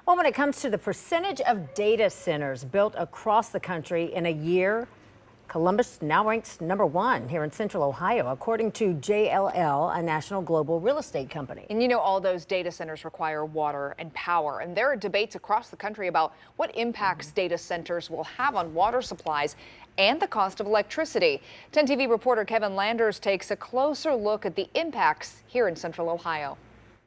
Well, when it comes to the percentage of data centers built across the country in a year, Columbus now ranks #1 here in Central Ohio, according to JLL, a national global real estate company. And you know, all those data centers require water and power. And there are debates across the country about what impacts data centers will have on water supplies and the cost of electricity. 10 TV reporter Kevin Landers takes a closer look at the impacts here in Central Ohio.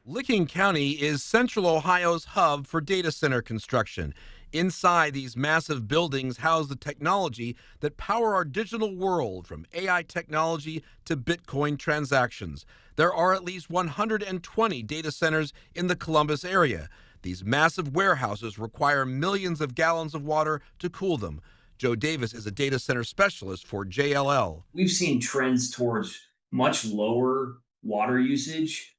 Licking County is Central Ohio's hub for data center construction. Inside, these massive buildings house the technology that power our digital world, from AI technology to Bitcoin transactions. There are at least 120 data centers in the Columbus area. These massive warehouses require millions of gallons of water to cool them. Joe Davis is a data center specialist for JLL. We've seen trends towards much lower water usage.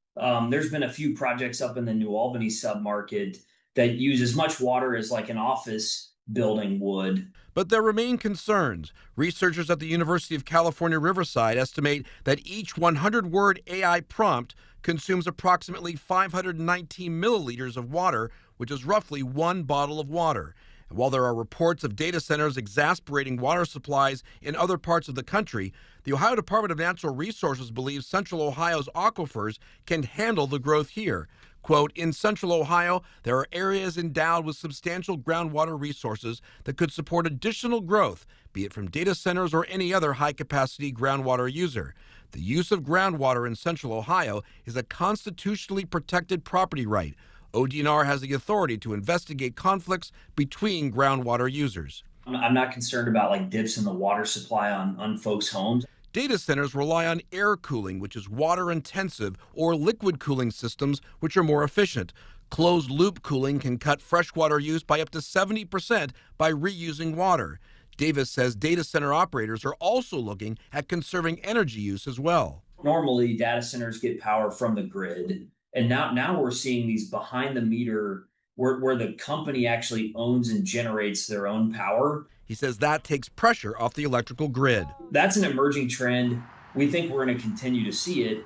There's been a few projects up in the New Albany submarket that use as much water as like an office building would. But there remain concerns. Researchers at the University of California, Riverside estimate that each 100-word AI prompt consumes approximately 519 milliliters of water, which is roughly one bottle of water. And while there are reports of data centers exasperating water supplies in other parts of the country, the Ohio Department of Natural Resources believes Central Ohio's aquifers can handle the growth here. Quote, in Central Ohio, there are areas endowed with substantial groundwater resources that could support additional growth, be it from data centers or any other high-capacity groundwater user. The use of groundwater in Central Ohio is a constitutionally protected property right. ODNR has the authority to investigate conflicts between groundwater users. I'm not concerned about like dips in the water supply on folks' homes. Data centers rely on air cooling, which is water intensive, or liquid cooling systems, which are more efficient. Closed loop cooling can cut freshwater use by up to 70% by reusing water. Davis says data center operators are also looking at conserving energy use as well. Normally, data centers get power from the grid. And now we're seeing these behind the meter where the company actually owns and generates their own power. He says that takes pressure off the electrical grid. That's an emerging trend. We think we're going to continue to see it,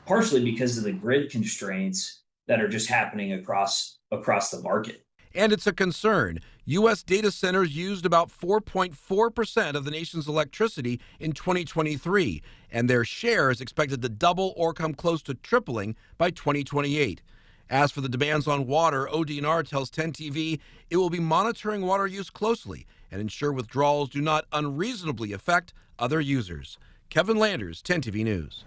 partially because of the grid constraints that are just happening across the market. And it's a concern. U.S. data centers used about 4.4% of the nation's electricity in 2023, and their share is expected to double or come close to tripling by 2028. As for the demands on water, ODNR tells 10 TV it will be monitoring water use closely and ensure withdrawals do not unreasonably affect other users. Kevin Landers, 10 TV News.